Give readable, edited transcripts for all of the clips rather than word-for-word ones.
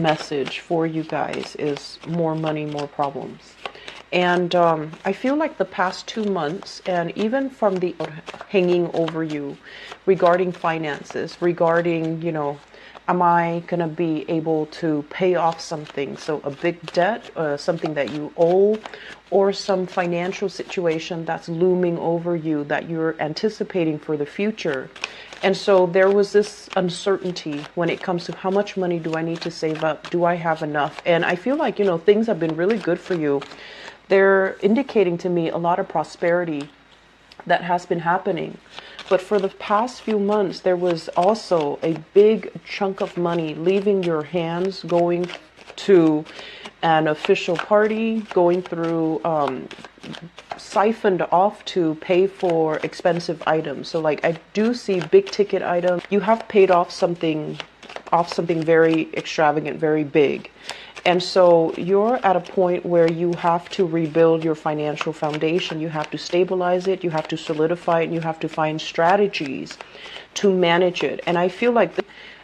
message for you guys is more money, more problems. And I feel like the past 2 months, and even from the hanging over you regarding finances, regarding, am I going to be able to pay off something? So a big debt, something that you owe, or some financial situation that's looming over you that you're anticipating for the future. And so there was this uncertainty when it comes to how much money do I need to save up? Do I have enough? And I feel like, things have been really good for you. They're indicating to me a lot of prosperity that has been happening. But for the past few months, there was also a big chunk of money leaving your hands, going to an official party, going through, siphoned off to pay for expensive items. So like I do see big ticket items. You have paid off something very extravagant, very big. And so you're at a point where you have to rebuild your financial foundation. You have to stabilize it. You have to solidify it. And you have to find strategies to manage it. And I feel like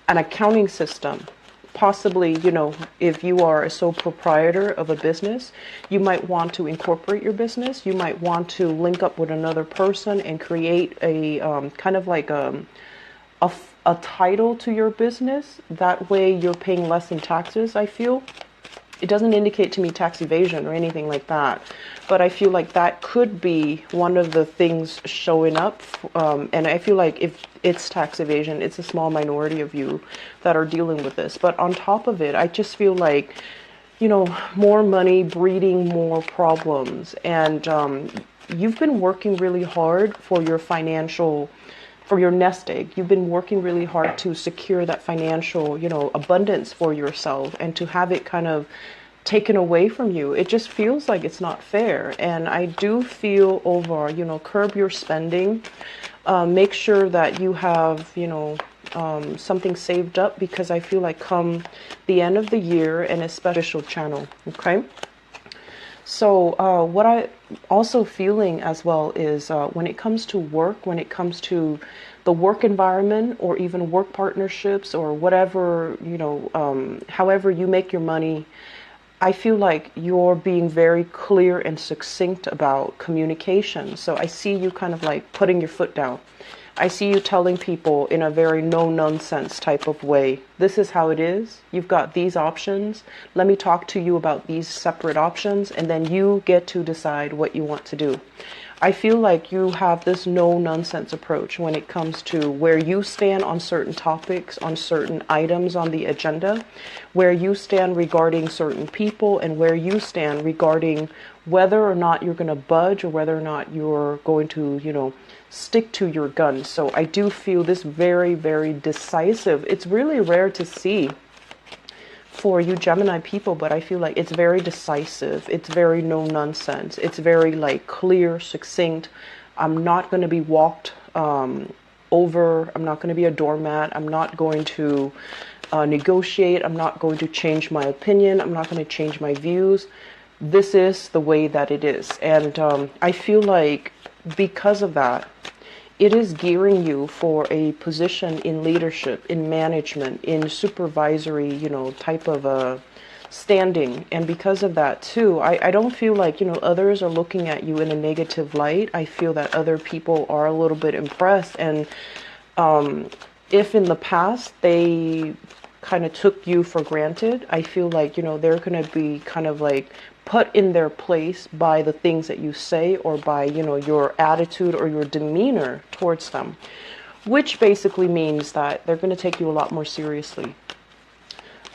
an accounting system, possibly, if you are a sole proprietor of a business, you might want to incorporate your business. You might want to link up with another person and create a kind of like a title to your business. That way you're paying less in taxes, I feel. It doesn't indicate to me tax evasion or anything like that, but I feel like that could be one of the things showing up. And I feel like if it's tax evasion, it's a small minority of you that are dealing with this. But on top of it, I just feel like, more money breeding more problems. And you've been working really hard for your nest egg. You've been working really hard to secure that financial, abundance for yourself, and to have it kind of taken away from you. It just feels like it's not fair. And I do feel curb your spending. Make sure that you have, something saved up, because I feel like come the end of the year, and especially channel. Okay. So what I also feeling as well is when it comes to work, when it comes to the work environment, or even work partnerships, or whatever, however you make your money, I feel like you're being very clear and succinct about communication. So I see you kind of like putting your foot down. I see you telling people in a very no-nonsense type of way, this is how it is. You've got these options. Let me talk to you about these separate options, and then you get to decide what you want to do. I feel like you have this no-nonsense approach when it comes to where you stand on certain topics, on certain items on the agenda, where you stand regarding certain people, and where you stand regarding whether or not you're going to budge, or whether or not you're going to, stick to your guns. So I do feel this very, very decisive. It's really rare to see for you Gemini people, but I feel like it's very decisive. It's very no nonsense. It's very like clear, succinct. I'm not going to be walked over. I'm not going to be a doormat. I'm not going to negotiate. I'm not going to change my opinion. I'm not going to change my views. This is the way that it is. And I feel like because of that, it is gearing you for a position in leadership, in management, in supervisory, type of a standing. And because of that too, I don't feel like, others are looking at you in a negative light. I feel that other people are a little bit impressed. And if in the past they kind of took you for granted, I feel like, they're going to be kind of like put in their place by the things that you say, or by, your attitude or your demeanor towards them, which basically means that they're going to take you a lot more seriously.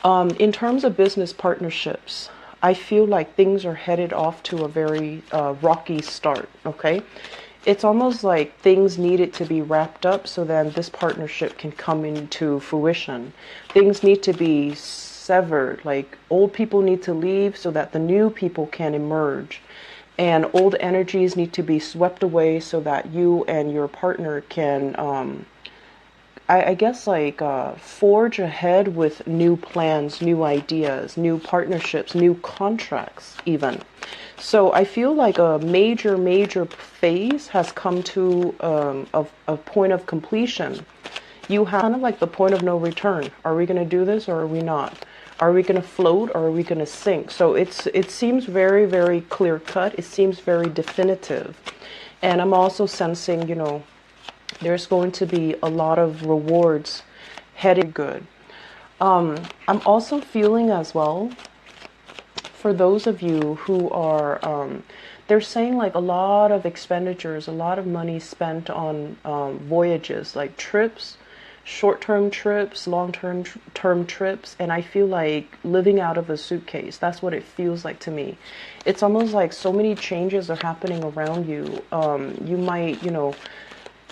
In terms of business partnerships, I feel like things are headed off to a very rocky start, okay? It's almost like things needed to be wrapped up so then this partnership can come into fruition. Things need to be severed, like old people need to leave so that the new people can emerge, and old energies need to be swept away so that you and your partner can I guess like forge ahead with new plans, new ideas, new partnerships, new contracts even. So I feel like a major phase has come to a point of completion. You have kind of like the point of no return. Are we going to do this or are we not? Are we going to float or are we going to sink? So it seems very, very clear cut. It seems very definitive. And I'm also sensing, there's going to be a lot of rewards headed good. I'm also feeling as well, for those of you who are, they're saying like a lot of expenditures, a lot of money spent on voyages, like trips, short-term trips, long-term trips, and I feel like living out of a suitcase. That's what it feels like to me. It's almost like so many changes are happening around you. You might,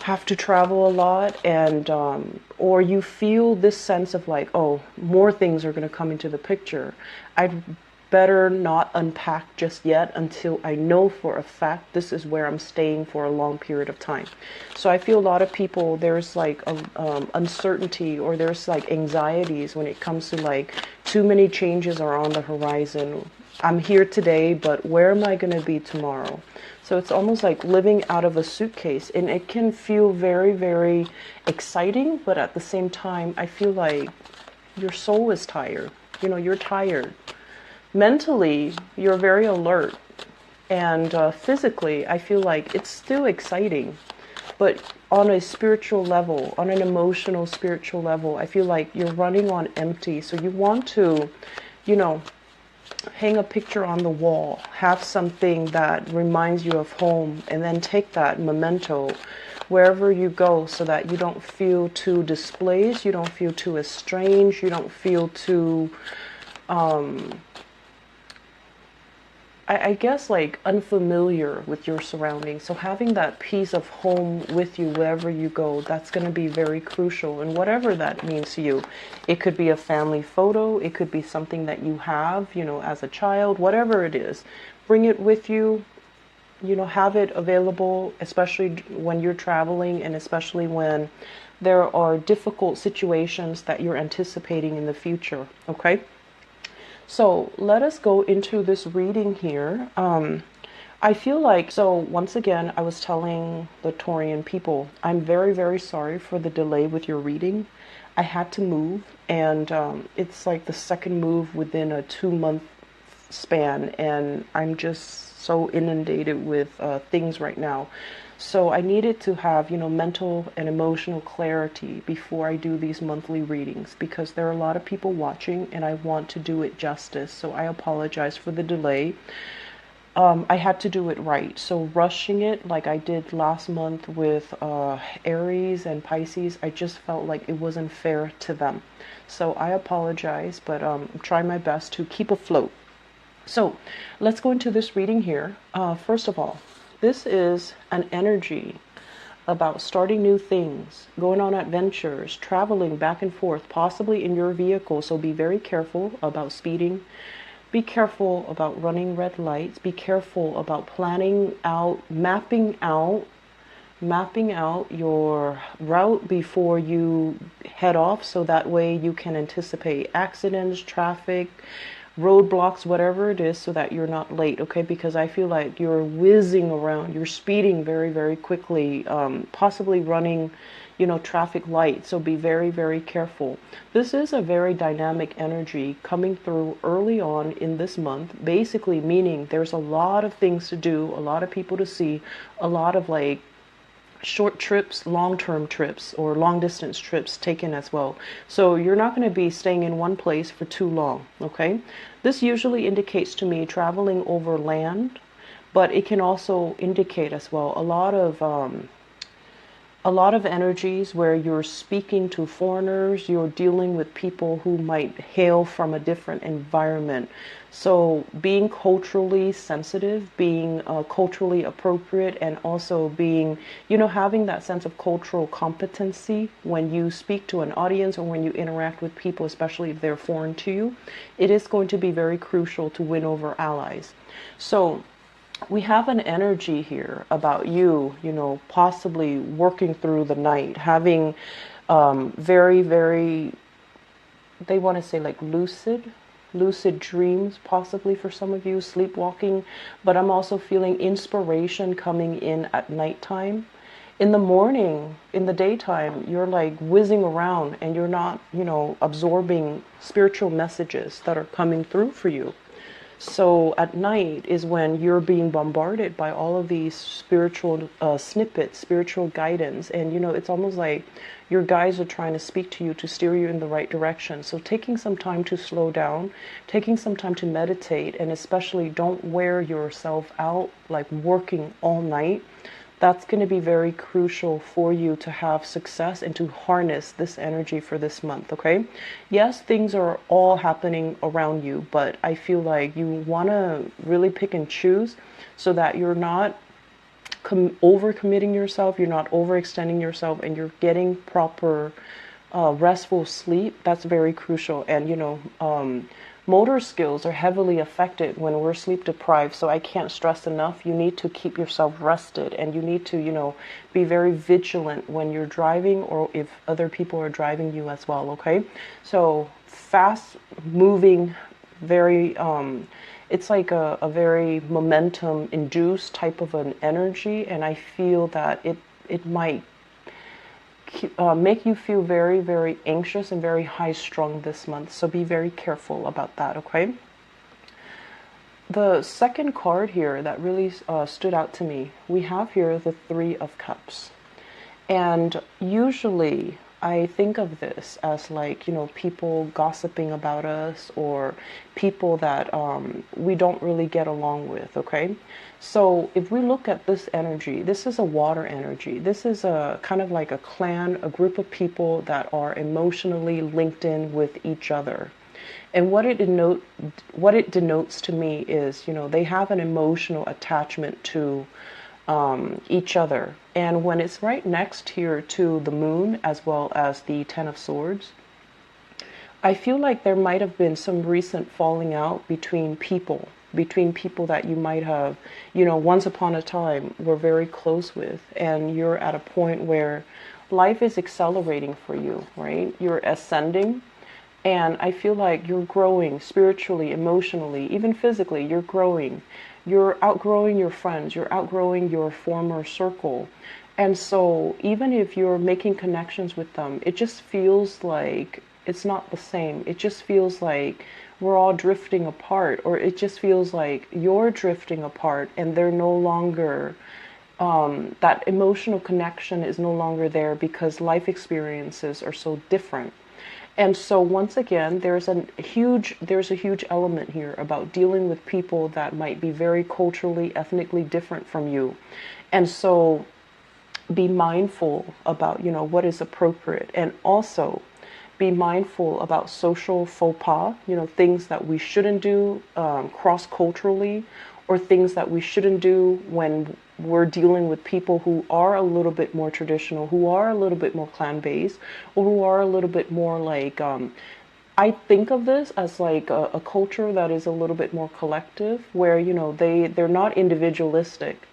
have to travel a lot, and or you feel this sense of like, oh, more things are going to come into the picture. I'd better not unpack just yet until I know for a fact this is where I'm staying for a long period of time. So I feel a lot of people, there's like uncertainty, or there's like anxieties when it comes to like too many changes are on the horizon. I'm here today, but where am I going to be tomorrow? So it's almost like living out of a suitcase, and it can feel very, very exciting, but at the same time, I feel like your soul is tired. You're tired. Mentally, you're very alert, and physically, I feel like it's still exciting, but on a spiritual level, on an emotional, spiritual level, I feel like you're running on empty. So you want to, hang a picture on the wall, have something that reminds you of home, and then take that memento wherever you go, so that you don't feel too displaced, you don't feel too estranged, you don't feel too I guess like unfamiliar with your surroundings. So having that piece of home with you wherever you go, that's going to be very crucial. And whatever that means to you, it could be a family photo, it could be something that you have, as a child, whatever it is, bring it with you, have it available, especially when you're traveling, and especially when there are difficult situations that you're anticipating in the future. Okay. So let us go into this reading here. I feel like, so once again, I was telling the Taurian people, I'm very, very sorry for the delay with your reading. I had to move, and it's like the second move within a 2-month span, and I'm just so inundated with things right now. So I needed to have, mental and emotional clarity before I do these monthly readings, because there are a lot of people watching and I want to do it justice. So I apologize for the delay. I had to do it right. So rushing it like I did last month with Aries and Pisces, I just felt like it wasn't fair to them. So I apologize, but I'm trying my best to keep afloat. So let's go into this reading here. First of all, this is an energy about starting new things, going on adventures, traveling back and forth, possibly in your vehicle. So be very careful about speeding. Be careful about running red lights. Be careful about planning out, mapping out your route before you head off. So that way you can anticipate accidents, traffic, roadblocks, whatever it is, so that you're not late. Okay, because I feel like you're whizzing around, you're speeding very, very quickly, possibly running, traffic lights. So be very, very careful. This is a very dynamic energy coming through early on in this month, basically meaning there's a lot of things to do, a lot of people to see, a lot of like short trips, long-term trips, or long-distance trips taken as well. So you're not going to be staying in one place for too long, okay? This usually indicates to me traveling over land, but it can also indicate as well a lot of energies where you're speaking to foreigners, you're dealing with people who might hail from a different environment. So being culturally sensitive, being culturally appropriate, and also being, having that sense of cultural competency when you speak to an audience or when you interact with people, especially if they're foreign to you, it is going to be very crucial to win over allies. So we have an energy here about you, possibly working through the night, having very, very, they want to say like lucid dreams, possibly for some of you, sleepwalking. But I'm also feeling inspiration coming in at nighttime. In the morning, in the daytime, you're like whizzing around and you're not, absorbing spiritual messages that are coming through for you. So at night is when you're being bombarded by all of these spiritual snippets, spiritual guidance. And, it's almost like your guides are trying to speak to you to steer you in the right direction. So taking some time to slow down, taking some time to meditate, and especially don't wear yourself out like working all night. That's going to be very crucial for you to have success and to harness this energy for this month, okay? Yes, things are all happening around you, but I feel like you want to really pick and choose so that you're not overcommitting yourself, you're not overextending yourself, and you're getting proper restful sleep. That's very crucial. And, motor skills are heavily affected when we're sleep deprived. So I can't stress enough, you need to keep yourself rested, and you need to, be very vigilant when you're driving or if other people are driving you as well, okay? So fast moving, very, it's like a very momentum induced type of an energy. And I feel that it might make you feel very, very anxious and very high strung this month. So be very careful about that, okay? The second card here that really stood out to me, we have here the Three of Cups. And usually I think of this as like, people gossiping about us or people that we don't really get along with, okay? So if we look at this energy, this is a water energy. This is a kind of like a clan, a group of people that are emotionally linked in with each other. And what it denotes to me is, they have an emotional attachment to each other. And when it's right next here to the moon as well as the Ten of Swords, I feel like there might have been some recent falling out between people that you might have, once upon a time were very close with, and you're at a point where life is accelerating for you, right? You're ascending, and I feel like you're growing spiritually, emotionally, even physically, you're growing. You're outgrowing your friends, you're outgrowing your former circle. And so even if you're making connections with them, it just feels like it's not the same. It just feels like we're all drifting apart, or it just feels like you're drifting apart and they're no longer, that emotional connection is no longer there because life experiences are so different. And so once again, there's a huge element here about dealing with people that might be very culturally, ethnically different from you. And so be mindful about, what is appropriate, and also be mindful about social faux pas, things that we shouldn't do cross-culturally, or things that we shouldn't do when we're dealing with people who are a little bit more traditional, who are a little bit more clan-based, or who are a little bit more like, I think of this as like a culture that is a little bit more collective, where, they're not individualistic.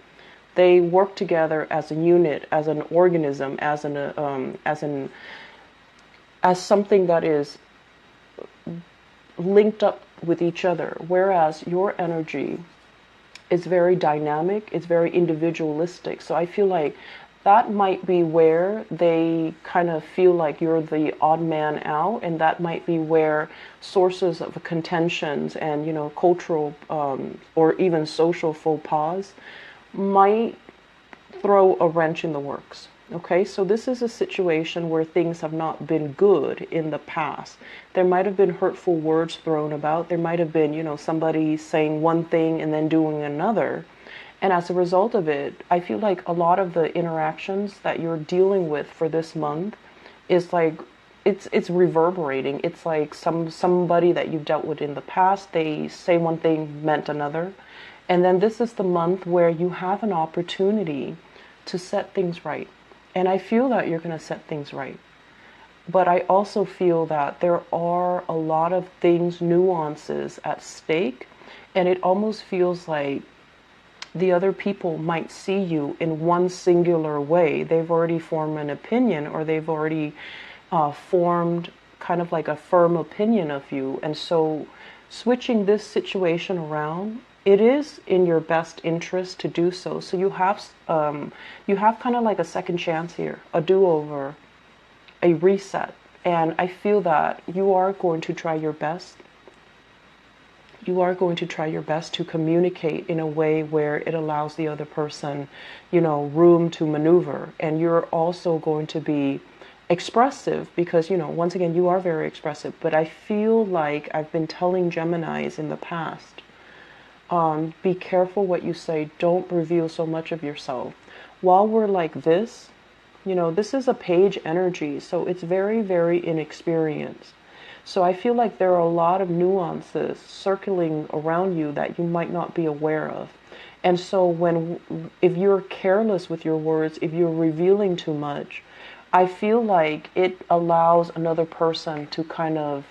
They work together as a unit, as an organism, as something that is linked up with each other. Whereas your energy is very dynamic, it's very individualistic. So I feel like that might be where they kind of feel like you're the odd man out, and that might be where sources of contentions and, cultural or even social faux pas might throw a wrench in the works. Okay, so this is a situation where things have not been good in the past. There might have been hurtful words thrown about. There might have been, somebody saying one thing and then doing another. And as a result of it, I feel like a lot of the interactions that you're dealing with for this month is like, it's reverberating. It's like somebody that you've dealt with in the past, they say one thing meant another. And then this is the month where you have an opportunity to set things right. And I feel that you're going to set things right. But I also feel that there are a lot of things, nuances at stake. And it almost feels like the other people might see you in one singular way. They've already formed an opinion, or they've already formed kind of like a firm opinion of you. And so switching this situation around it is in your best interest to do so. So you have kind of like a second chance here, a do-over, a reset. And I feel that you are going to try your best. You are going to try your best to communicate in a way where it allows the other person, room to maneuver. And you're also going to be expressive because, once again, you are very expressive. But I feel like I've been telling Geminis in the past, be careful what you say. Don't reveal so much of yourself. While we're like this, this is a page energy, so it's very, very inexperienced. So I feel like there are a lot of nuances circling around you that you might not be aware of. And so if you're careless with your words, if you're revealing too much, I feel like it allows another person to kind of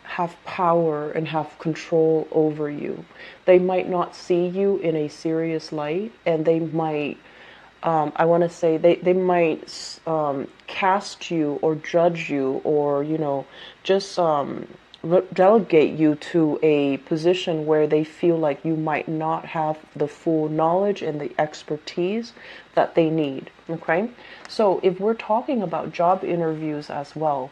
have power and have control over you. They might not see you in a serious light, and they might I want to say they might cast you or judge you, or just delegate you to a position where they feel like you might not have the full knowledge and the expertise that they need. Okay, so if we're talking about job interviews as well,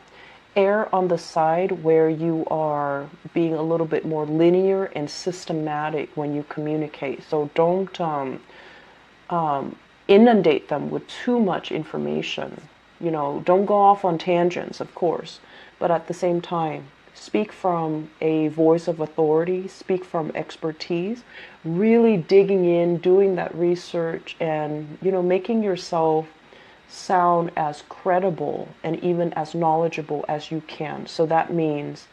err on the side where you are being a little bit more linear and systematic when you communicate. So don't inundate them with too much information. Don't go off on tangents, of course, but at the same time, speak from a voice of authority, speak from expertise, really digging in, doing that research, and, making yourself sound as credible and even as knowledgeable as you can. So that means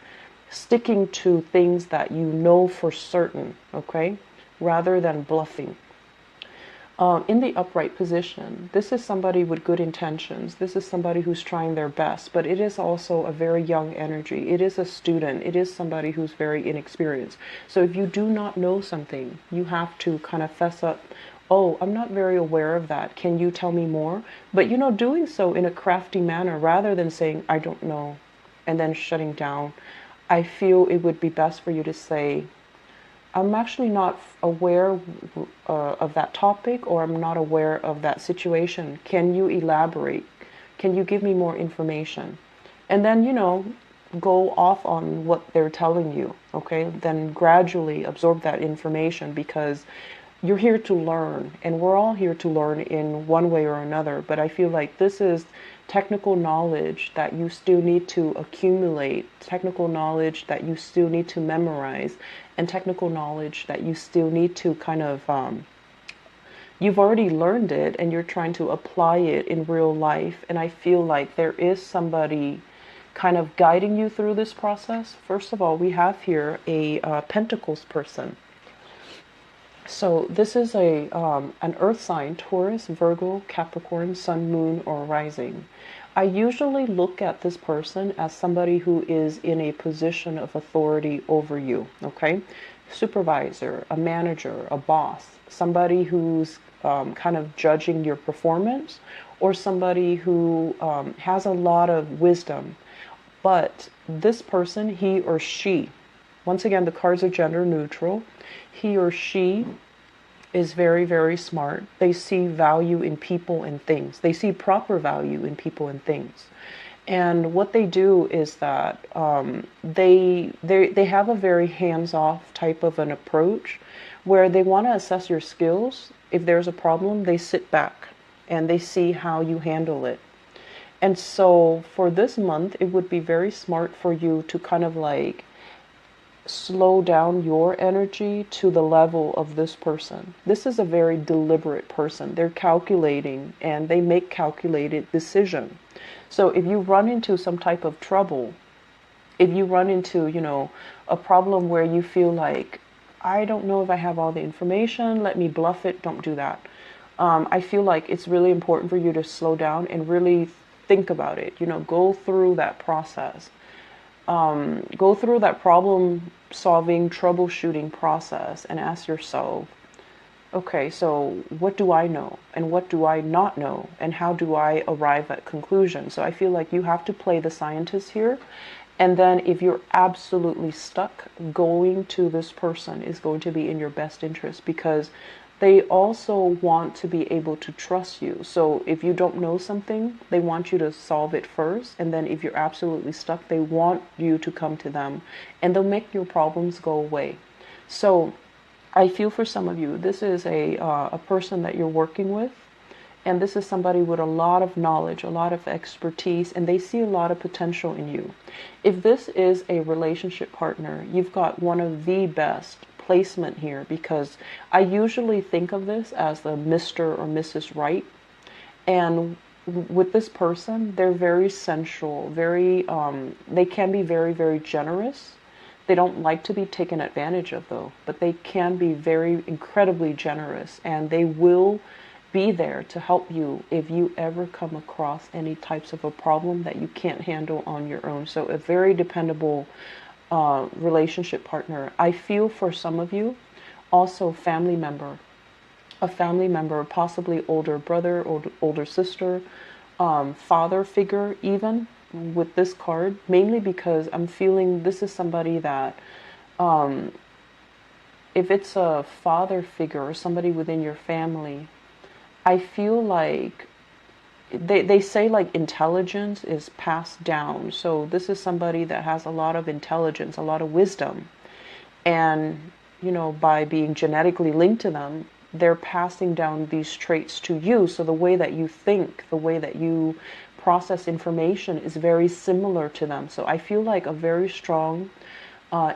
sticking to things that you know for certain, okay, rather than bluffing. In the upright position, this is somebody with good intentions. This is somebody who's trying their best, but it is also a very young energy. It is a student. It is somebody who's very inexperienced. So if you do not know something, you have to kind of fess up, oh, I'm not very aware of that. Can you tell me more? But, doing so in a crafty manner rather than saying, I don't know, and then shutting down. I feel it would be best for you to say, I'm actually not aware of that topic, or I'm not aware of that situation. Can you elaborate? Can you give me more information? And then, go off on what they're telling you, okay? Then gradually absorb that information, because you're here to learn, and we're all here to learn in one way or another. But I feel like this is technical knowledge that you still need to accumulate, technical knowledge that you still need to memorize, and technical knowledge that you still need to kind of, you've already learned it and you're trying to apply it in real life. And I feel like there is somebody kind of guiding you through this process. First of all, we have here a Pentacles person. So this is an earth sign: Taurus, Virgo, Capricorn, Sun, Moon, or Rising. I usually look at this person as somebody who is in a position of authority over you, okay? Supervisor, a manager, a boss, somebody who's kind of judging your performance, or somebody who has a lot of wisdom. But this person, he or she, once again, the cards are gender neutral. He or she is very, very smart. They see value in people and things. They see proper value in people and things. And what they do is that they have a very hands-off type of an approach, where they want to assess your skills. If there's a problem, they sit back and they see how you handle it. And so for this month, it would be very smart for you to kind of like slow down your energy to the level of this person. This is a very deliberate person. They're calculating and they make calculated decisions. So if you run into some type of trouble, if you run into, a problem where you feel like, I don't know if I have all the information, let me bluff it, don't do that. I feel like it's really important for you to slow down and really think about it. Go through that process. Go through that problem solving, troubleshooting process and ask yourself, okay, so what do I know and what do I not know, and how do I arrive at conclusion? So I feel like you have to play the scientist here And then if you're absolutely stuck, going to this person is going to be in your best interest, because they also want to be able to trust you. So if you don't know something, they want you to solve it first. And then if you're absolutely stuck, they want you to come to them, and they'll make your problems go away. So I feel for some of you, this is a person that you're working with. And this is somebody with a lot of knowledge, a lot of expertise, and they see a lot of potential in you. If this is a relationship partner, you've got one of the best placement here, because I usually think of this as the Mr. or Mrs. Right. And with this person, they're very sensual, they can be very, very generous. They don't like to be taken advantage of, though, but they can be very incredibly generous, and they will be there to help you if you ever come across any types of a problem that you can't handle on your own. So a very dependable relationship partner. I feel for some of you, also a family member, possibly older brother or older sister, father figure even with this card, mainly because I'm feeling this is somebody that, if it's a father figure or somebody within your family, I feel like they say like intelligence is passed down. So this is somebody that has a lot of intelligence, a lot of wisdom. And, by being genetically linked to them, they're passing down these traits to you. So the way that you think, the way that you process information is very similar to them. So I feel like a very strong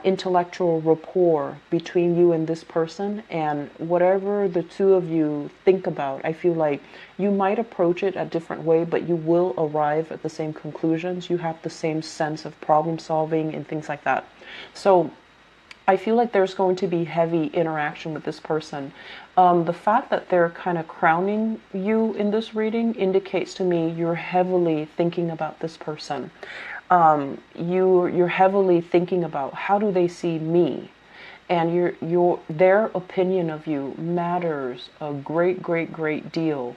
intellectual rapport between you and this person, and whatever the two of you think about, I feel like you might approach it a different way, but you will arrive at the same conclusions. You have the same sense of problem solving and things like that. So I feel like there's going to be heavy interaction with this person. The fact that they're kind of crowning you in this reading indicates to me you're heavily thinking about this person. You're heavily thinking about, how do they see me? And their opinion of you matters a great, great, great deal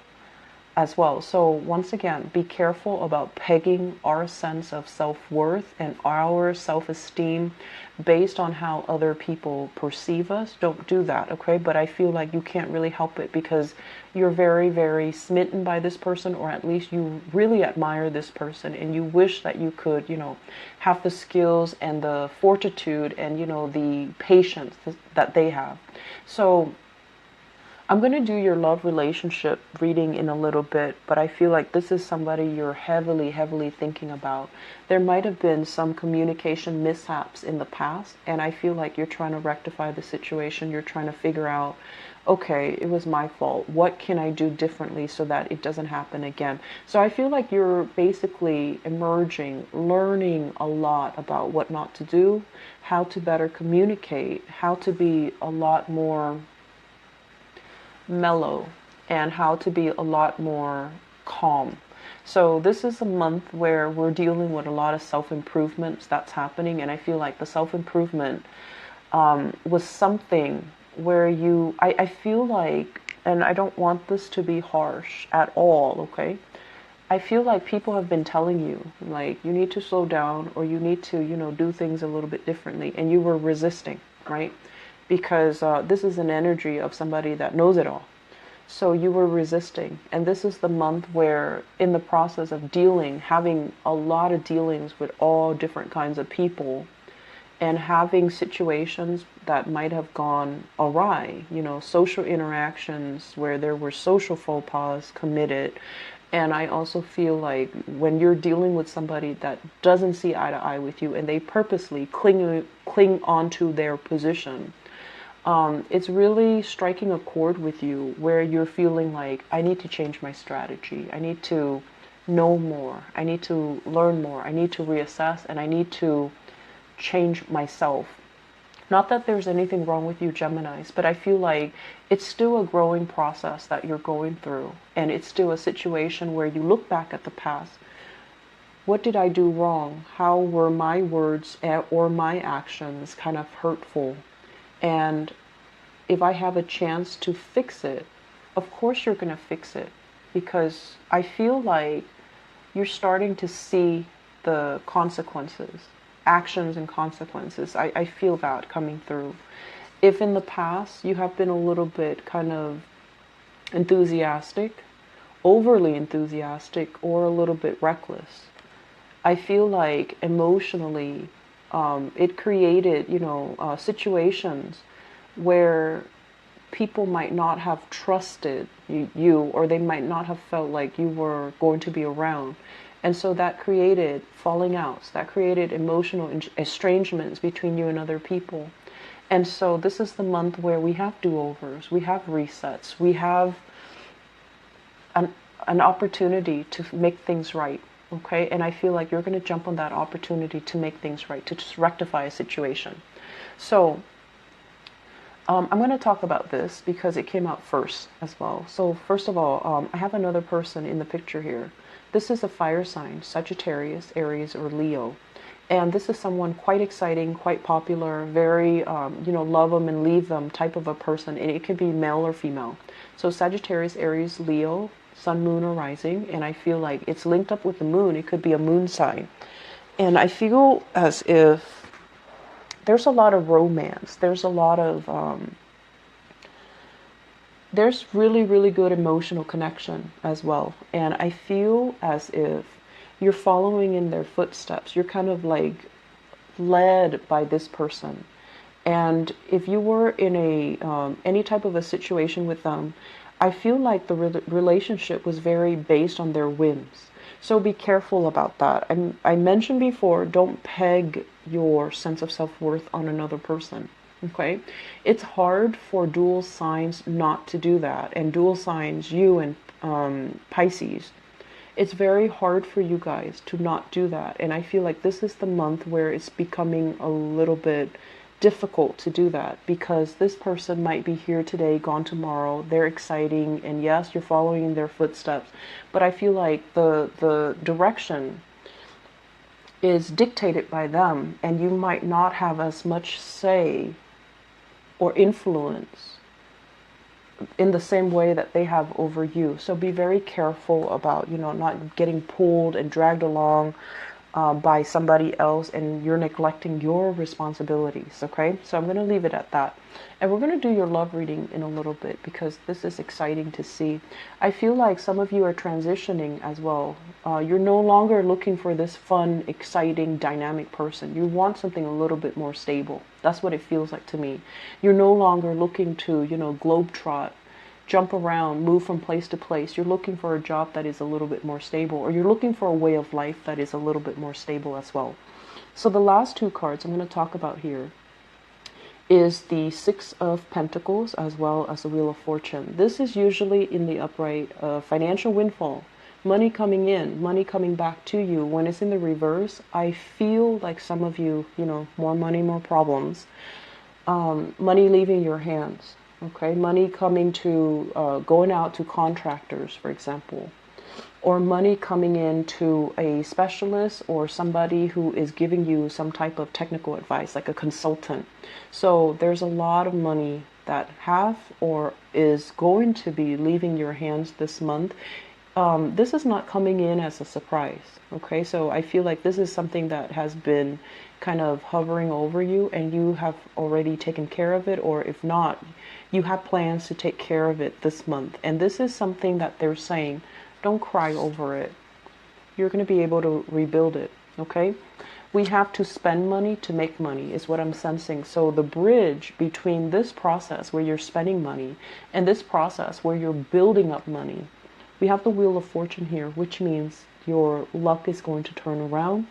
as well. So once again, be careful about pegging our sense of self-worth and our self-esteem based on how other people perceive us. Don't do that, okay? But I feel like you can't really help it, because you're very, very smitten by this person, or at least you really admire this person, and you wish that you could, have the skills and the fortitude and, the patience that they have. So I'm going to do your love relationship reading in a little bit, but I feel like this is somebody you're heavily, heavily thinking about. There might have been some communication mishaps in the past, and I feel like you're trying to rectify the situation. You're trying to figure out, okay, it was my fault. What can I do differently so that it doesn't happen again? So I feel like you're basically emerging, learning a lot about what not to do, how to better communicate, how to be a lot more mellow, and how to be a lot more calm. So this is a month where we're dealing with a lot of self-improvements that's happening, and I feel like the self-improvement was something where I feel like, and I don't want this to be harsh at all, okay? I feel like people have been telling you, like, you need to slow down, or you need to, do things a little bit differently, and you were resisting, right? Because this is an energy of somebody that knows it all. So you were resisting. And this is the month where, in the process of having a lot of dealings with all different kinds of people, and having situations that might have gone awry, social interactions where there were social faux pas committed. And I also feel like when you're dealing with somebody that doesn't see eye to eye with you, and they purposely cling onto their position, it's really striking a chord with you, where you're feeling like, I need to change my strategy. I need to know more. I need to learn more. I need to reassess, and I need to change myself. Not that there's anything wrong with you, Geminis, but I feel like it's still a growing process that you're going through. And it's still a situation where you look back at the past. What did I do wrong? How were my words or my actions kind of hurtful? And if I have a chance to fix it, of course you're going to fix it, because I feel like you're starting to see the consequences. actions and consequences. I feel that coming through. If in the past you have been a little bit kind of enthusiastic, overly enthusiastic, or a little bit reckless, I feel like emotionally it created, situations where people might not have trusted you, or they might not have felt like you were going to be around. And so that created falling outs, that created emotional estrangements between you and other people. And so this is the month where we have do-overs, we have resets, we have an opportunity to make things right. Okay, and I feel like you're going to jump on that opportunity to make things right, to just rectify a situation. So I'm going to talk about this because it came out first as well. So first of all, I have another person in the picture here. This is a fire sign, Sagittarius, Aries, or Leo. And this is someone quite exciting, quite popular, very, love them and leave them type of a person. And it could be male or female. So Sagittarius, Aries, Leo, Sun, Moon, or Rising. And I feel like it's linked up with the moon. It could be a moon sign. And I feel as if there's a lot of romance. There's a lot of, there's really, really good emotional connection as well. And I feel as if you're following in their footsteps. You're kind of like led by this person. And if you were in a any type of a situation with them, I feel like the relationship was very based on their whims. So be careful about that. I mentioned before, don't peg your sense of self-worth on another person. Okay? It's hard for dual signs not to do that. And dual signs, you and Pisces, it's very hard for you guys to not do that. And I feel like this is the month where it's becoming a little bit difficult to do that, because this person might be here today, gone tomorrow. They're exciting, and yes, you're following in their footsteps, but I feel like the direction is dictated by them, and you might not have as much say or influence in the same way that they have over you. So be very careful about, not getting pulled and dragged along by somebody else, and you're neglecting your responsibilities. Okay, so I'm going to leave it at that, and we're going to do your love reading in a little bit, because this is exciting to see. I feel like some of you are transitioning as well. You're no longer looking for this fun, exciting, dynamic person. You want something a little bit more stable. That's what it feels like to me. You're no longer looking to, globetrot, jump around, move from place to place. You're looking for a job that is a little bit more stable, or you're looking for a way of life that is a little bit more stable as well. So the last two cards I'm going to talk about here is the Six of Pentacles as well as the Wheel of Fortune. This is usually in the upright, financial windfall, money coming in, money coming back to you. When it's in the reverse, I feel like some of you, more money, more problems, money leaving your hands. Okay, money coming to, going out to contractors, for example, or money coming in to a specialist or somebody who is giving you some type of technical advice, like a consultant. So there's a lot of money that have or is going to be leaving your hands this month. This is not coming in as a surprise. Okay, so I feel like this is something that has been kind of hovering over you, and you have already taken care of it, or if not, you have plans to take care of it this month. And this is something that they're saying, don't cry over it. You're going to be able to rebuild it. Okay, we have to spend money to make money is what I'm sensing. So the bridge between this process where you're spending money and this process where you're building up money, we have the Wheel of Fortune here, which means your luck is going to turn around,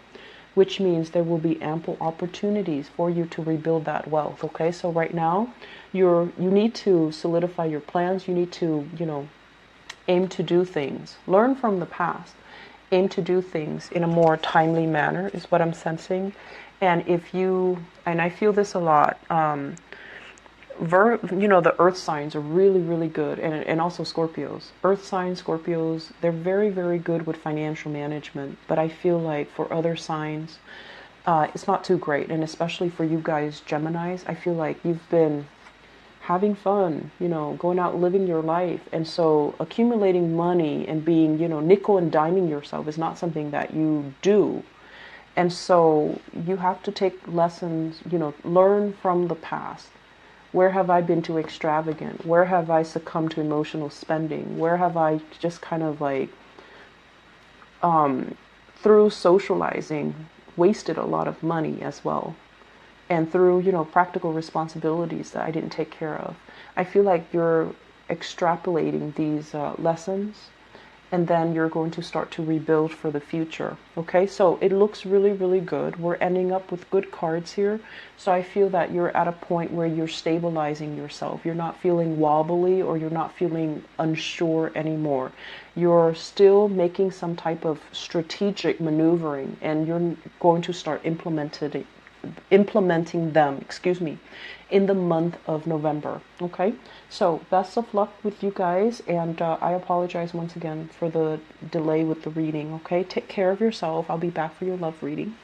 which means there will be ample opportunities for you to rebuild that wealth. Okay, so right now you need to solidify your plans. You need to, aim to do things, learn from the past, aim to do things in a more timely manner is what I'm sensing. And I feel this a lot, the earth signs are really, really good, and also Scorpios. Earth signs, Scorpios, they're very, very good with financial management, but I feel like for other signs, it's not too great. And especially for you guys, Geminis, I feel like you've been having fun, going out living your life. And so accumulating money and being, nickel and diming yourself is not something that you do. And so you have to take lessons, learn from the past. Where have I been too extravagant? Where have I succumbed to emotional spending? Where have I just kind of like, through socializing, wasted a lot of money as well? And through, practical responsibilities that I didn't take care of. I feel like you're extrapolating these lessons, and then you're going to start to rebuild for the future. Okay, so it looks really, really good. We're ending up with good cards here. So I feel that you're at a point where you're stabilizing yourself. You're not feeling wobbly, or you're not feeling unsure anymore. You're still making some type of strategic maneuvering, and you're going to start implementing them, in the month of November. Okay, so best of luck with you guys, and I apologize once again for the delay with the reading. Okay, take care of yourself. I'll be back for your love reading.